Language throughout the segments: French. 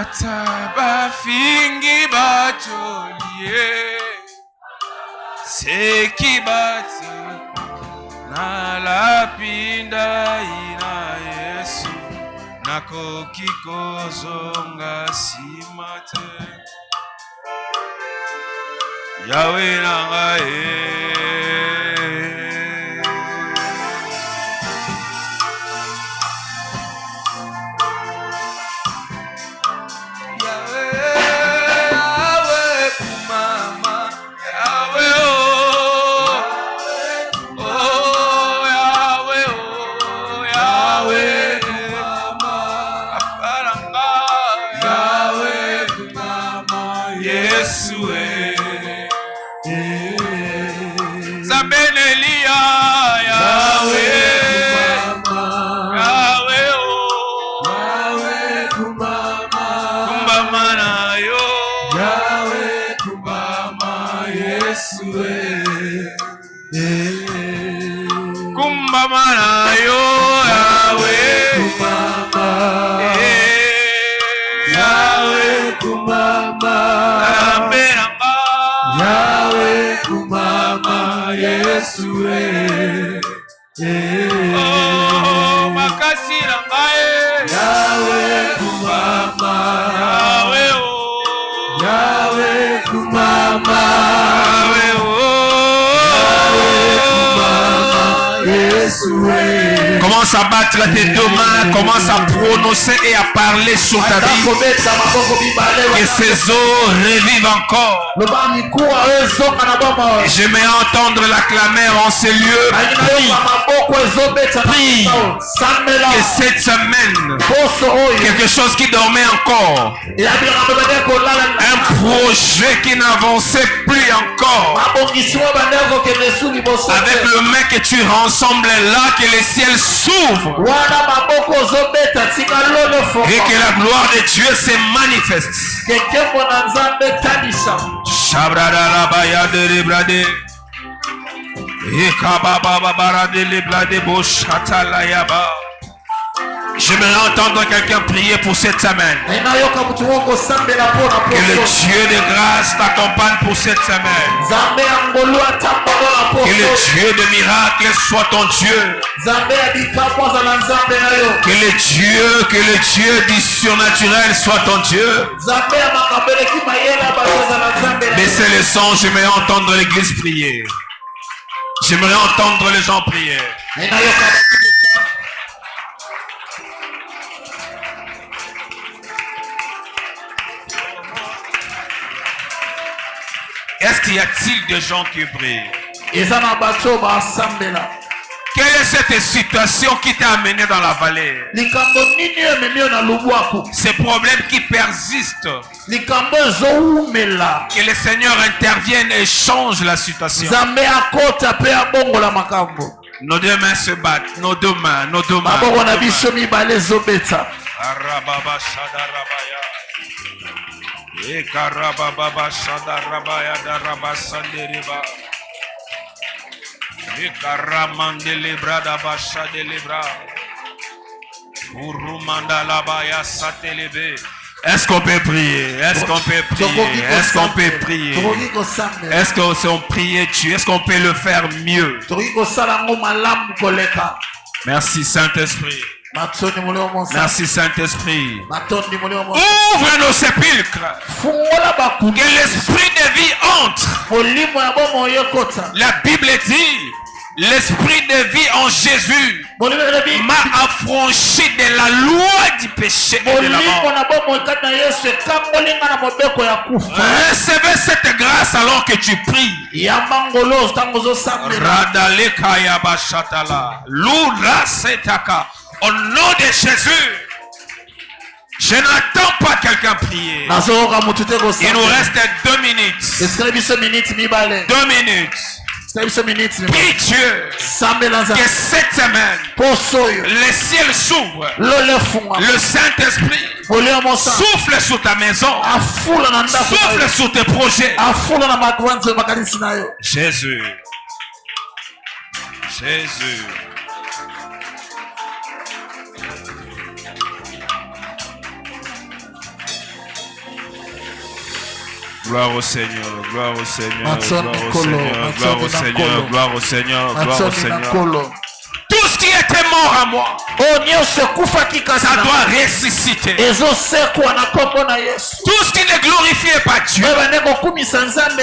ata bafingi bajolie seki bati na lapinda ina Yesu nakoki kozonga simate Yahweh nanga Commence à battre tes deux mains, commence à prononcer et à parler sur ta vie. Que ces eaux revivent encore. J'aimerais entendre la clameur en ces lieux. Prie. Que cette semaine, quelque chose qui dormait encore, un projet qui n'avançait plus encore, avec le mec que tu rassembles là, que les ciels s'ouvrent et que la gloire de Dieu se manifeste. J'aimerais entendre quelqu'un prier pour cette semaine. Que le Dieu de grâce t'accompagne pour cette semaine. Que le Dieu de miracles soit ton Dieu. Que le Dieu du surnaturel soit ton Dieu. Baissez le son, j'aimerais entendre l'église prier. J'aimerais entendre les gens prier. Est-ce qu'il y a-t-il des gens qui prient? Quelle est cette situation qui t'a amené dans la vallée? Ces problèmes qui persistent. Que le Seigneur intervienne et change la situation. Nos deux mains se battent. Nos deux mains. E karaba baba shada rabaya daraba sandereba. E karamande lebra daba shade lebra. Urumanda labaya satelebe. Est-ce qu'on peut prier? Est-ce qu'on peut prier? Est-ce qu'on peut prier? Est-ce qu'on prie Dieu? Est-ce qu'on peut le faire mieux? Merci Saint-Esprit. Merci Saint-Esprit. Ouvre nos sépulcres. Que l'esprit de vie entre. La Bible dit, l'esprit de vie en Jésus m'a affranchi de la loi du péché et de la mort. Recevez cette grâce alors que tu pries. Radalekaya bashatala. Lura setaka. Au nom de Jésus, je n'attends pas quelqu'un prier. Il nous reste 2 minutes. 2 minutes. Prie Dieu que cette semaine, les ciels s'ouvrent. Le Saint-Esprit souffle sur ta maison. Souffle sur tes projets. Jésus. Jésus. Gloire au Seigneur, gloire au Seigneur, gloire au Seigneur, gloire au Seigneur, gloire au Seigneur. Tout ce qui était mort à moi, ça doit ressusciter. Tout ce qui ne glorifiait pas Dieu,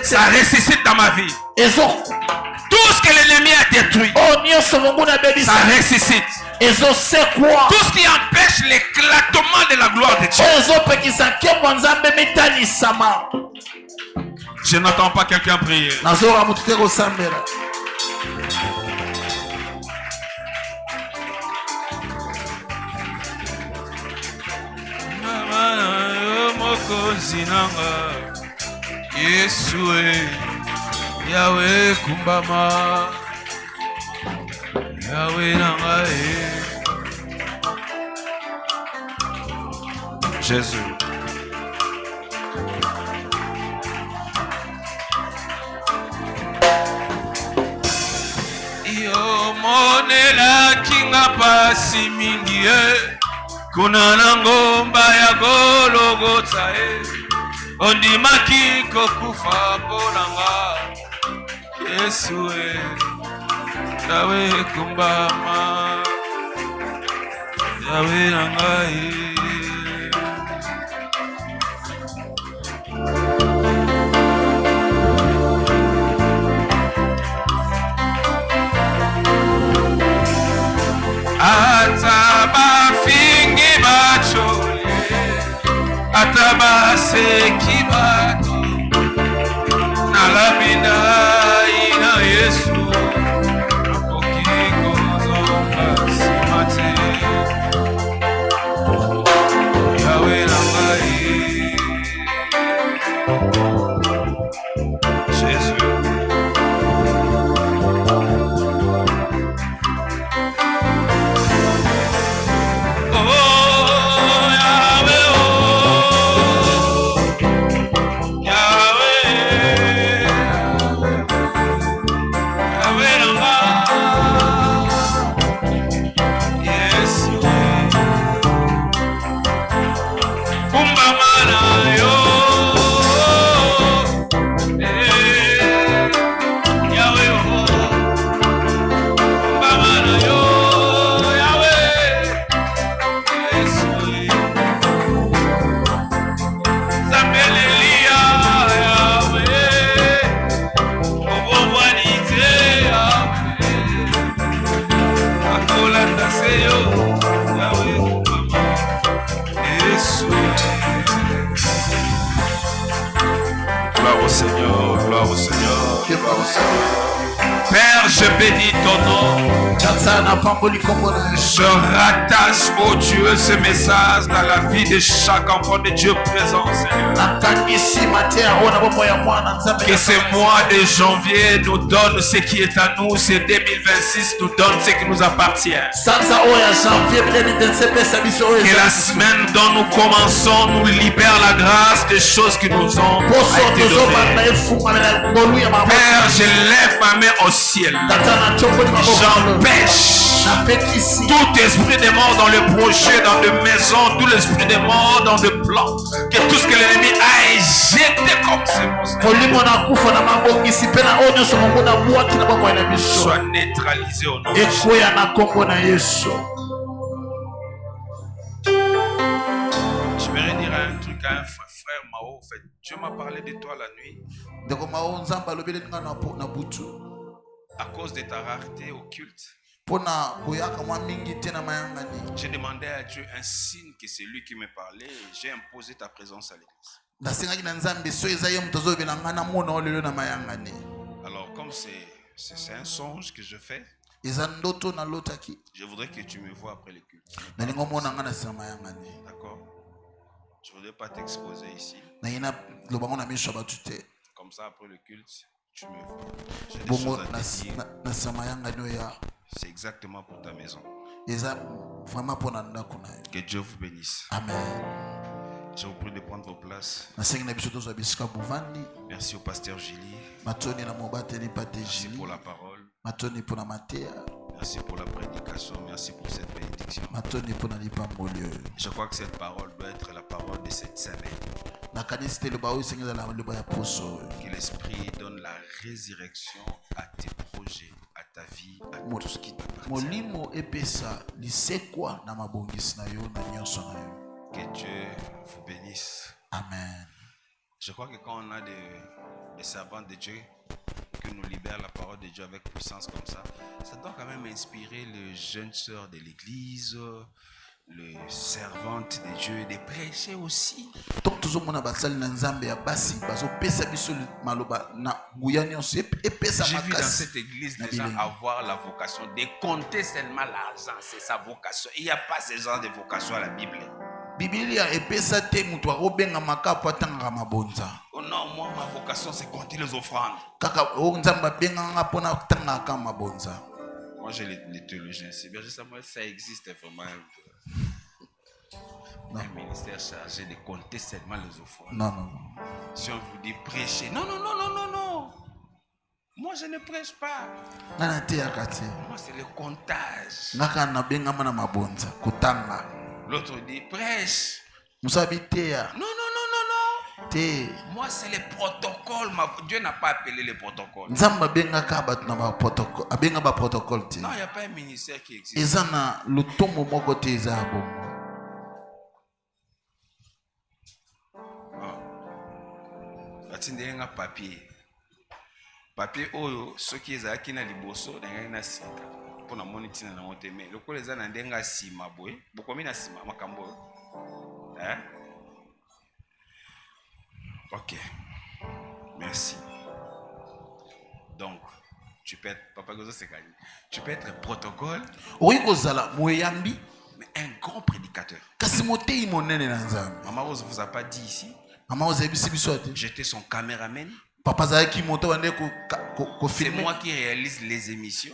ça ressuscite dans ma vie. Tout ce que l'ennemi a détruit, ça ressuscite. Tout ce qui empêche l'éclatement de la gloire de Dieu. Je n'entends pas quelqu'un prier. Yesue Yahweh kumbama Yahweh nangae Jésus. Yo monela kinga pasi mingi kuna ngomba ya Golgotha ondimaki kokufa ponanga Yesu Yahweh kumbama Yahweh nangae Ataba fingi bachole Ataba seki bato Nalamina ina Yesu Akoki kozonga simate Yahweh nangai Jésus. Père, je bénis ton nom. Je rattache, oh Dieu, ce message dans la vie de chaque enfant de Dieu présent, Seigneur. Que ce mois de janvier nous donne ce qui est à nous, ce 2026 nous donne ce qui nous appartient. Que la semaine dont nous commençons nous libère la grâce des choses qui nous ont été données. Père, je lève ma main au ciel. J'empêche tout esprit de mort dans le projet, dans le maison, tout l'esprit de mort dans le plan. Que tout ce que l'ennemi a jeté comme semence soit neutralisé au nom de Jésus. Je voudrais dire un truc à un frère Mao. En fait, Dieu m'a parlé de toi la nuit. À cause de ta rareté occulte, j'ai demandé à Dieu un signe que c'est lui qui me parlait et j'ai imposé ta présence à l'église. Alors comme c'est un songe que je fais, je voudrais que tu me vois après le culte. D'accord? Je ne voudrais pas t'exposer ici. Comme ça après le culte, tu me vois. J'ai des choses à te dire. C'est exactement pour ta maison. Que Dieu vous bénisse. Amen. Je vous prie de prendre vos places. Merci au pasteur Gilly. Merci pour la parole. Merci pour la prédication. Merci pour cette bénédiction. Je crois que cette parole doit être la parole de cette semaine. Que l'Esprit donne la résurrection à tes projets, à ta vie, à tout ce qui t'appartient. Que Dieu vous bénisse. Amen. Je crois que quand on a des servants de Dieu qui nous libèrent la parole de Dieu avec puissance comme ça doit quand même inspirer les jeunes sœurs de l'église, les servantes de Dieu, de prêcher aussi. J'ai vu dans cette église des gens avoir la vocation de compter seulement l'argent, c'est sa vocation. Il n'y a pas ce genre de vocation à la Bible. Oh non, moi ma vocation c'est compter les offrandes. Moi j'ai les théologiens, c'est bien juste moi ça existe vraiment un ministère chargé de compter seulement les offrandes. Non. Si on vous dit prêcher, non. Moi je ne prêche pas. Moi c'est le comptage. L'autre dit prêche. Non. Moi c'est le protocole. Dieu n'a pas appelé le protocole. Non, il n'y a pas un ministère qui existe. Un papier oyo soki ezalaki na liboso ndenge na sika mpona moni ntina na mote me lokola eza na ndenge asima boye bokomi na sima makambo oyo ok merci. Donc tu peux être papa gozo sekali, tu peux être protocole mais un grand prédicateur. Maman Rose vous a pas dit ici j'étais son caméraman. C'est moi qui réalise les émissions.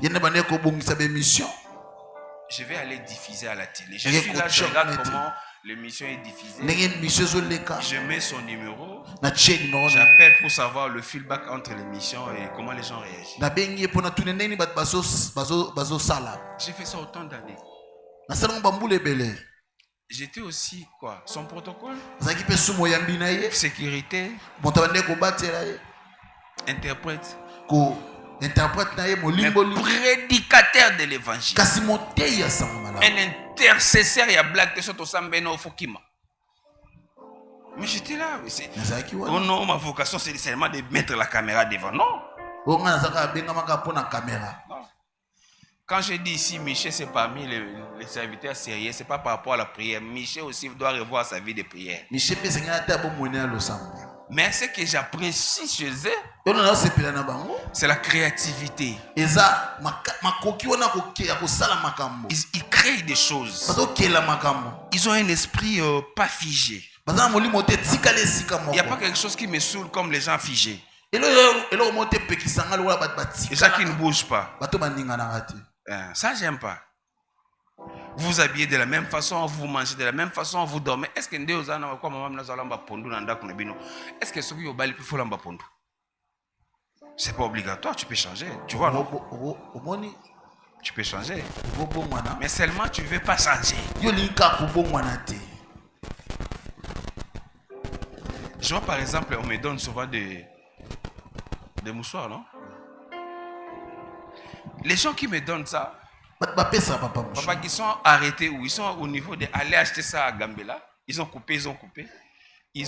Je vais aller diffuser à la télé. Je suis là, je regarde comment l'émission est diffusée. Je mets son numéro. J'appelle pour savoir le feedback entre l'émission et comment les gens réagissent. J'ai fait ça autant d'années. J'étais aussi quoi? Son protocole, sécurité, interprète, prédicateur de l'évangile, un intercesseur. Il y a blague de soto sambeno fokima. Mais j'étais là. Oh non, ma vocation c'est seulement de mettre la caméra devant. Non. Quand je dis ici, Michel, c'est parmi les serviteurs sérieux, c'est pas par rapport à la prière. Michel aussi doit revoir sa vie de prière. Mais ce que j'apprécie chez eux, c'est la créativité. Ils créent des choses. Ils ont un esprit pas figé. Il n'y a pas quelque chose qui me saoule comme les gens figés. Les gens qui ne bougent pas. Ça, j'aime pas. Vous vous habillez de la même façon, vous mangez de la même façon, vous dormez. Est-ce que c'est pas obligatoire, tu peux changer. Tu vois, non? Tu peux changer. Mais seulement tu ne veux pas changer. Je vois par exemple, on me donne souvent des mouchoirs, non? Les gens qui me donnent ça, papa, qui sont arrêtés ou ils sont au niveau de aller acheter ça à Gambela, ils ont coupé, ils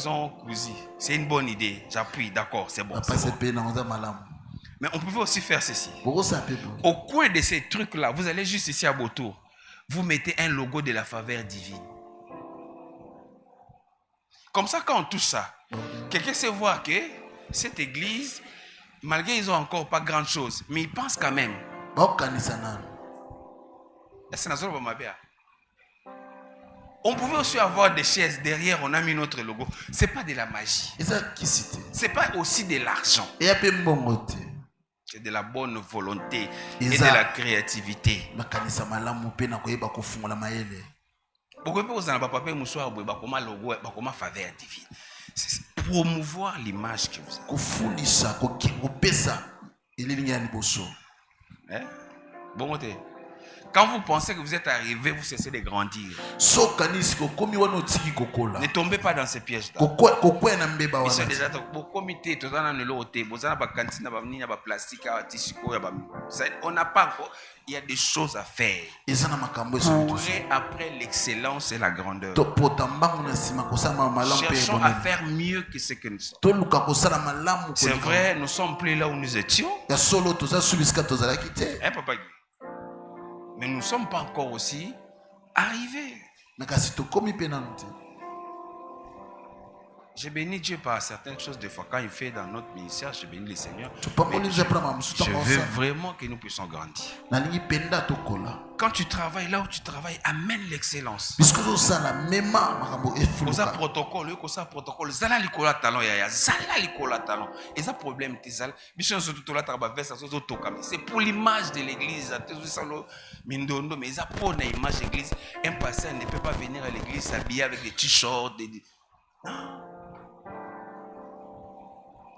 ont cousu. C'est une bonne idée, j'appuie, d'accord, c'est bon. Mais on pouvait aussi faire ceci. Au coin de ces trucs-là, vous allez juste ici à Botour, vous mettez un logo de la faveur divine. Comme ça, quand on touche ça, quelqu'un sait voir que cette église, malgré ils ont encore pas grand chose, mais ils pensent quand même. On pouvait aussi avoir des chaises derrière, on a mis notre logo. C'est pas de la magie. C'est pas aussi de l'argent. C'est de la bonne volonté et de la créativité. C'est promouvoir l'image que vous avez. Bon, Quand vous pensez que vous êtes arrivé, vous cessez de grandir. Ne tombez pas dans ces pièges-là. Ils sont déjà on n'a pas encore. Il y a des choses à faire. Courez après l'excellence et la grandeur. Cherchons à faire mieux que ce que nous sommes. C'est vrai, nous sommes plus là où nous étions. Hein, Papa? Mais nous ne sommes pas encore aussi arrivés. J'ai béni Dieu par certaines choses des fois. Quand il fait dans notre ministère, j'ai béni le Seigneur. Je veux vraiment que nous puissions grandir. Quand tu travailles là où tu travailles, amène l'excellence. Osa protocole, osa protocole. Zala likola talent yaya, zala likola talent. Et ça problème tes zala. Bichon surtout là travailler ça c'est pour l'image de l'église. Mindondo, mais ça pour une image de l'église. Un pasteur ne peut pas venir à l'église s'habiller avec des t-shirts, des...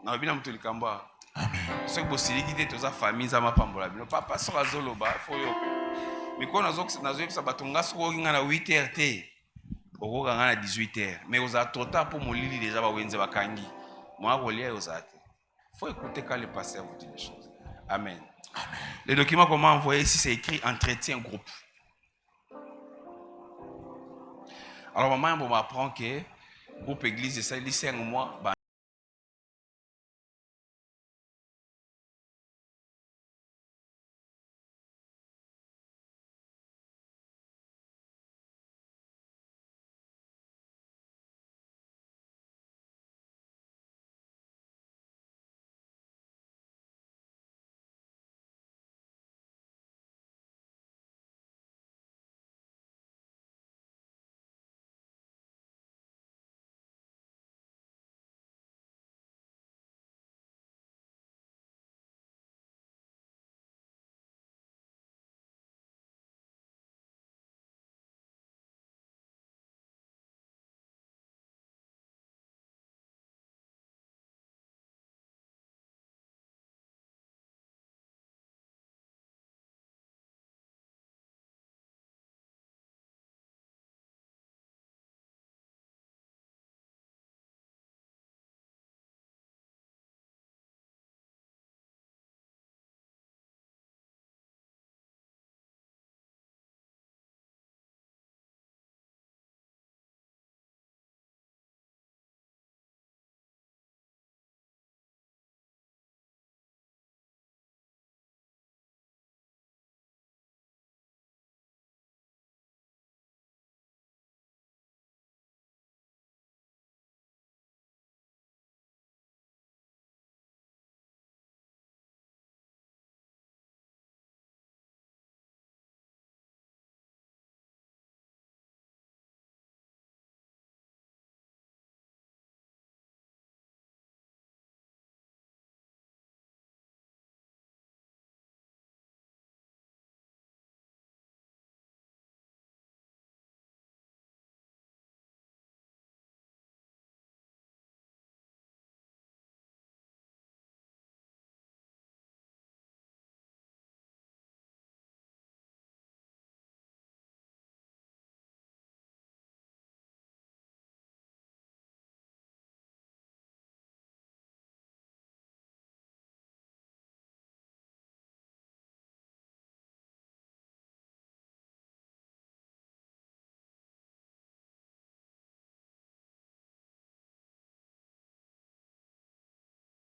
Non, bien tout le kamba. Ce que vous savez qui est famille, ça m'a pas embolé. Papa sera zolo ba, faut yo. Mais quand nous avons ça batonga soko ngana 8h. Oko ngana 18h. Mais vous avez trop tard pour molili déjà ba wenze bakangi. Moi rolia aux ate. Faut écouter quand le pasteur vous dit les choses. Amen. Le document qu'on m'a envoyé ici, c'est écrit entretien groupe. Alors maman on m'apprend que groupe église ça il y a 5 mois.